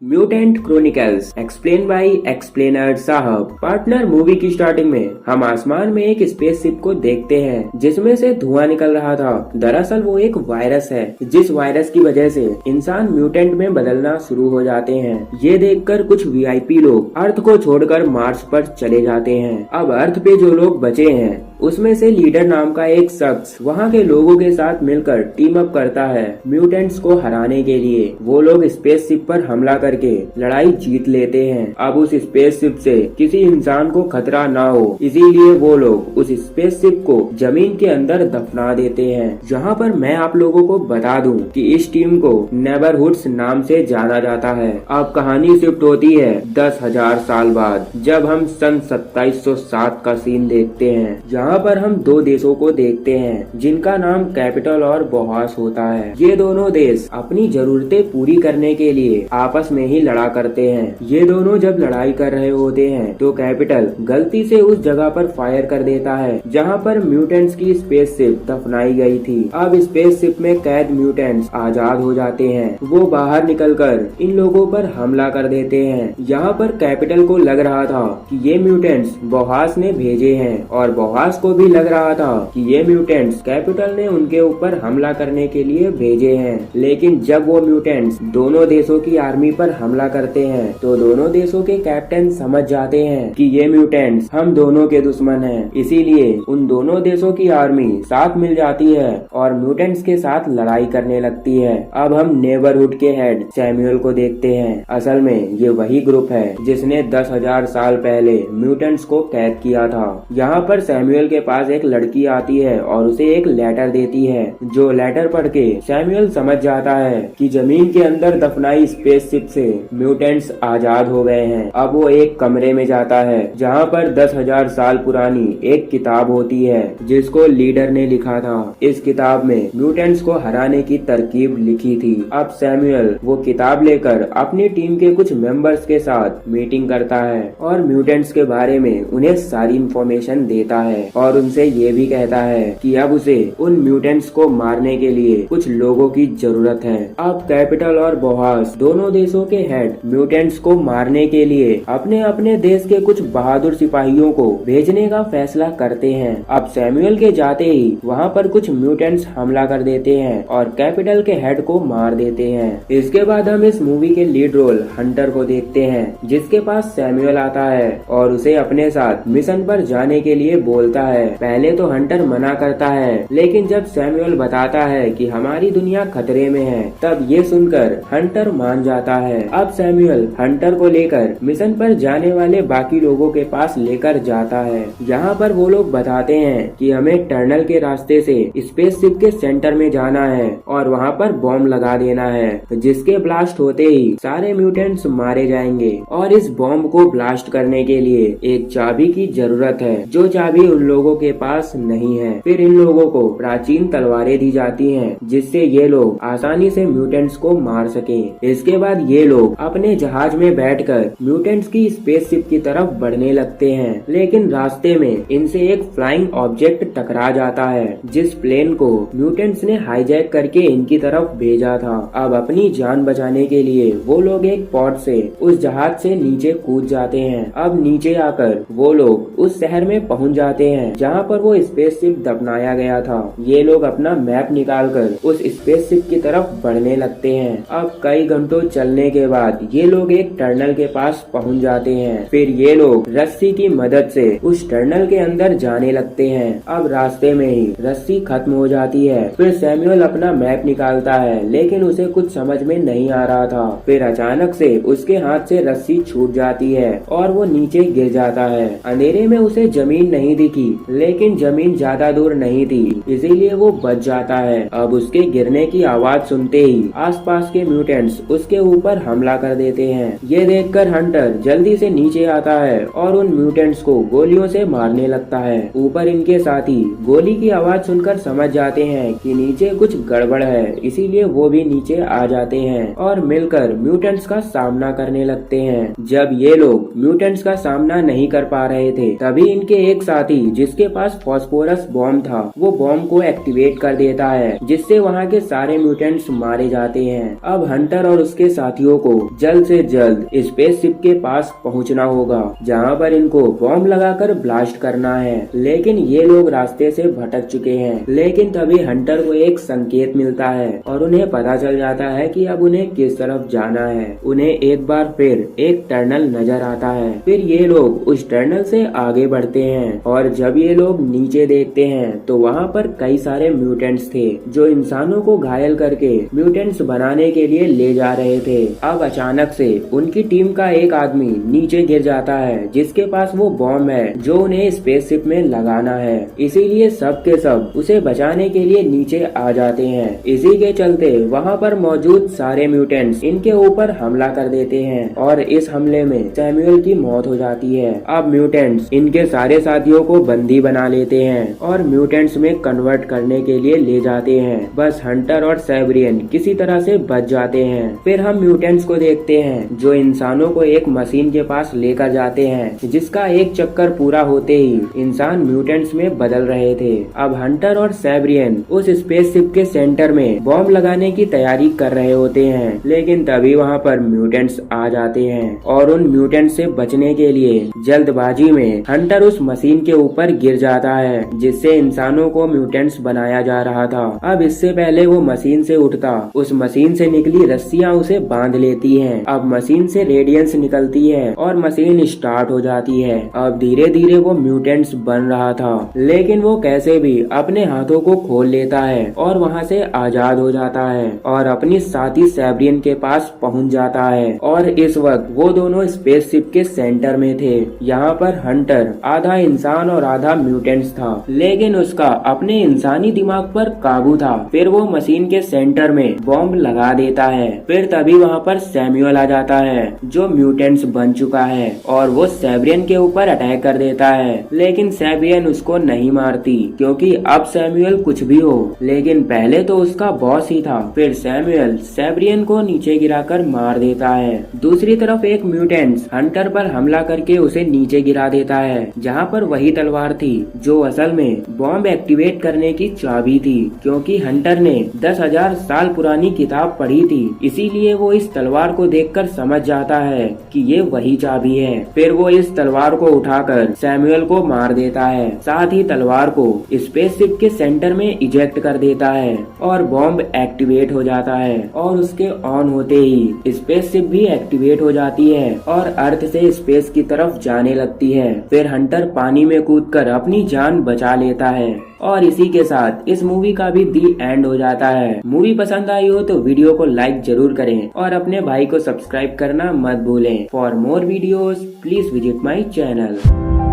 Mutant chronicles explain by explainer साहब। Partner movie की starting में हम आसमान में एक स्पेसशिप को देखते हैं जिसमें से धुआं निकल रहा था। दरअसल वो एक वायरस है जिस वायरस की वजह से इंसान म्यूटेंट में बदलना शुरू हो जाते हैं। ये देखकर कुछ वीआईपी लोग अर्थ को छोड़कर मार्स पर चले जाते हैं। अब अर्थ पे जो लोग बचे हैं उसमें से लीडर नाम का एक शख्स वहाँ के लोगों के साथ मिलकर टीम अप करता है म्यूटेंट्स को हराने के लिए। वो लोग स्पेसशिप पर हमला करके लड़ाई जीत लेते हैं। अब उस स्पेसशिप से किसी इंसान को खतरा ना हो इसीलिए वो लोग उस स्पेसशिप को जमीन के अंदर दफना देते हैं। जहाँ पर मैं आप लोगों को बता दूं कि इस टीम को नेबरहुड्स नाम से जाना जाता है। अब कहानी शिफ्ट होती है 10,000 साल बाद, जब हम सन 2707 का सीन देखते हैं जहाँ पर हम दो देशों को देखते हैं जिनका नाम कैपिटल और बोहास होता है। ये दोनों देश अपनी जरूरतें पूरी करने के लिए आपस में ही लड़ा करते हैं। ये दोनों जब लड़ाई कर रहे होते हैं तो कैपिटल गलती से उस जगह पर फायर कर देता है जहाँ पर म्यूटेंट्स की स्पेसशिप दफनाई गई थी। अब स्पेसशिप में कैद म्यूटेंट्स आजाद हो जाते हैं। वो बाहर निकलकर इन लोगों पर हमला कर देते हैं। यहाँ पर कैपिटल को लग रहा था कि ये म्यूटेंट्स बोहास ने भेजे हैं और बोहास को भी लग रहा था कि ये म्यूटेंट्स कैपिटल ने उनके ऊपर हमला करने के लिए भेजे हैं। लेकिन जब वो म्यूटेंट्स दोनों देशों की आर्मी पर हमला करते हैं तो दोनों देशों के कैप्टन समझ जाते हैं कि ये म्यूटेंट्स हम दोनों के दुश्मन हैं। इसीलिए उन दोनों देशों की आर्मी साथ मिल जाती है और म्यूटेंट्स के साथ लड़ाई करने लगती है। अब हम नेबरहुड के हेड सैमुअल को देखते हैं। असल में ये वही ग्रुप है जिसने 10,000 साल पहले म्यूटेंट्स को कैद किया था। यहाँ पर सैमुअल के पास एक लड़की आती है और उसे एक लेटर देती है। जो लेटर पढ़ के सैमुअल समझ जाता है कि जमीन के अंदर दफनाई स्पेसशिप से म्यूटेंट्स आजाद हो गए हैं। अब वो एक कमरे में जाता है जहाँ पर 10,000 साल पुरानी एक किताब होती है जिसको लीडर ने लिखा था। इस किताब में म्यूटेंट्स को हराने की तरकीब लिखी थी। अब सैमुअल वो किताब लेकर अपनी टीम के कुछ मेंबर्स के साथ मीटिंग करता है और म्यूटेंट्स के बारे में उन्हें सारी इंफॉर्मेशन देता है और उनसे ये भी कहता है कि अब उसे उन म्यूटेंट्स को मारने के लिए कुछ लोगों की जरूरत है। अब कैपिटल और बोहास दोनों देशों के हेड म्यूटेंट्स को मारने के लिए अपने अपने देश के कुछ बहादुर सिपाहियों को भेजने का फैसला करते हैं। अब सैमुअल के जाते ही वहाँ पर कुछ म्यूटेंट्स हमला कर देते हैं और कैपिटल के हेड को मार देते हैं। इसके बाद हम इस मूवी के लीड रोल हंटर को देखते हैं जिसके पास सैमुअल आता है और उसे अपने साथ मिशन पर जाने के लिए बोलता है। पहले तो हंटर मना करता है लेकिन जब सैमुअल बताता है कि हमारी दुनिया खतरे में है तब ये सुनकर हंटर मान जाता है। अब सैमुअल हंटर को लेकर मिशन पर जाने वाले बाकी लोगों के पास लेकर जाता है। यहाँ पर वो लोग बताते हैं कि हमें टनल के रास्ते से स्पेसशिप के सेंटर में जाना है और वहाँ पर बॉम्ब लगा देना है जिसके ब्लास्ट होते ही सारे म्यूटेंट्स मारे जाएंगे। और इस बॉम्ब को ब्लास्ट करने के लिए एक चाबी की जरूरत है जो चाबी उन लोगों के पास नहीं है। फिर इन लोगों को प्राचीन तलवारें दी जाती हैं जिससे ये लोग आसानी से म्यूटेंट्स को मार सकें। इसके बाद ये लोग अपने जहाज में बैठकर म्यूटेंट्स की स्पेसशिप की तरफ बढ़ने लगते हैं। लेकिन रास्ते में इनसे एक फ्लाइंग ऑब्जेक्ट टकरा जाता है जिस प्लेन को म्यूटेंट्स ने हाईजैक करके इनकी तरफ भेजा था। अब अपनी जान बचाने के लिए वो लोग एक पॉड से उस जहाज से नीचे कूद जाते हैं। अब नीचे आकर वो लोग उस शहर में पहुंच जाते हैं जहाँ पर वो स्पेसशिप दफनाया गया था। ये लोग अपना मैप निकालकर उस स्पेसशिप की तरफ बढ़ने लगते हैं। अब कई घंटों चलने के बाद ये लोग एक टनल के पास पहुंच जाते हैं। फिर ये लोग रस्सी की मदद से उस टनल के अंदर जाने लगते हैं। अब रास्ते में ही रस्सी खत्म हो जाती है। फिर सैमुअल अपना मैप निकालता है लेकिन उसे कुछ समझ में नहीं आ रहा था। फिर अचानक से उसके हाथ से रस्सी छूट जाती है और वो नीचे गिर जाता है। अंधेरे में उसे जमीन नहीं दिखी लेकिन जमीन ज्यादा दूर नहीं थी इसीलिए वो बच जाता है। अब उसके गिरने की आवाज सुनते ही आसपास के म्यूटेंट्स उसके ऊपर हमला कर देते हैं। ये देखकर हंटर जल्दी से नीचे आता है और उन म्यूटेंट्स को गोलियों से मारने लगता है। ऊपर इनके साथी गोली की आवाज सुनकर समझ जाते हैं कि नीचे कुछ गड़बड़ है इसीलिए वो भी नीचे आ जाते हैं और मिलकर म्यूटेंट्स का सामना करने लगते हैं। जब ये लोग म्यूटेंट्स का सामना नहीं कर पा रहे थे तभी इनके एक साथी जिसके पास फास्फोरस बॉम्ब था वो बॉम्ब को एक्टिवेट कर देता है, जिससे वहाँ के सारे म्यूटेंट्स मारे जाते हैं। अब हंटर और उसके साथियों को जल्द से जल्द स्पेसशिप के पास पहुँचना होगा, जहाँ पर इनको बॉम्ब लगाकर ब्लास्ट करना है। लेकिन ये लोग रास्ते से भटक चुके हैं। लेकिन तभी हंटर को एक संकेत मिलता है और उन्हें पता चल जाता है कि अब उन्हें किस तरफ जाना है। उन्हें एक बार फिर एक टनल नजर आता है। फिर ये लोग उस टनल से आगे बढ़ते हैं और जब ये लोग नीचे देखते हैं तो वहाँ पर कई सारे म्यूटेंट्स थे जो इंसानों को घायल करके म्यूटेंट्स बनाने के लिए ले जा रहे थे। अब अचानक से उनकी टीम का एक आदमी नीचे गिर जाता है, जिसके पास वो बॉम्ब है जो उन्हें स्पेसशिप में लगाना है। इसीलिए सब के सब उसे बचाने के लिए नीचे आ जाते हैं। इसी के चलते वहाँ पर मौजूद सारे म्यूटेंट्स इनके ऊपर हमला कर देते हैं और इस हमले में सैमुअल की मौत हो जाती है। अब म्यूटेंट्स इनके सारे साथियों को बंदी बना लेते हैं और म्यूटेंट्स में कन्वर्ट करने के लिए ले जाते हैं। बस हंटर और सैब्रियन किसी तरह से बच जाते हैं। फिर हम म्यूटेंट्स को देखते हैं जो इंसानों को एक मशीन के पास लेकर जाते हैं, जिसका एक चक्कर पूरा होते ही इंसान म्यूटेंट्स में बदल रहे थे। अब हंटर और सैब्रियन उस स्पेसशिप के सेंटर में बॉम्ब लगाने की तैयारी कर रहे होते हैं। लेकिन तभी वहाँ पर म्यूटेंट्स आ जाते हैं और उन म्यूटेंट्स से बचने के लिए जल्दबाजी में हंटर उस मशीन के ऊपर गिर जाता है, जिससे इंसानों को म्यूटेंट्स बनाया जा रहा था। अब इससे पहले वो मशीन से उठता, उस मशीन से निकली रस्सियाँ उसे बांध लेती हैं। अब मशीन से रेडियंस निकलती है और मशीन स्टार्ट हो जाती है। अब धीरे धीरे वो म्यूटेंट्स बन रहा था, लेकिन वो कैसे भी अपने हाथों को खोल लेता है और वहाँ से आजाद हो जाता है और अपनी साथी सैब्रियन के पास पहुँच जाता है। और इस वक्त वो दोनों स्पेसशिप के सेंटर में थे। यहाँ पर हंटर आधा इंसान और आधा म्यूटेंट्स था, लेकिन उसका अपने इंसानी दिमाग पर काबू था। फिर वो मशीन के सेंटर में बॉम्ब लगा देता है। फिर तभी वहाँ पर सैमुअल आ जाता है जो म्यूटेंट्स बन चुका है और वो सैब्रियन के ऊपर अटैक कर देता है। लेकिन सैब्रियन उसको नहीं मारती, क्योंकि अब सैमुअल कुछ भी हो, लेकिन पहले तो उसका बॉस ही था। फिर सैमुअल सैब्रियन को नीचे गिराकर मार देता है। दूसरी तरफ एक म्यूटेंट्स हंटर पर हमला करके उसे नीचे गिरा देता है, जहाँ पर वही तलवार थी जो असल में बॉम्ब एक्टिवेट करने की चाबी थी। क्योंकि हंटर ने 10,000 साल पुरानी किताब पढ़ी थी, इसीलिए वो इस तलवार को देखकर समझ जाता है कि ये वही चाबी है। फिर वो इस तलवार को उठाकर सैमुअल को मार देता है, साथ ही तलवार को स्पेसशिप के सेंटर में इजेक्ट कर देता है और बॉम्ब एक्टिवेट हो जाता है। और उसके ऑन होते ही स्पेसशिप भी एक्टिवेट हो जाती है और अर्थ से स्पेस की तरफ जाने लगती है। फिर हंटर पानी में कूदकर अपनी जान बचा लेता है। और इसी के साथ इस मूवी का भी दी एंड हो जाता है। मूवी पसंद आई हो तो वीडियो को लाइक जरूर करें और अपने भाई को सब्सक्राइब करना मत भूलें। For more videos please visit my channel.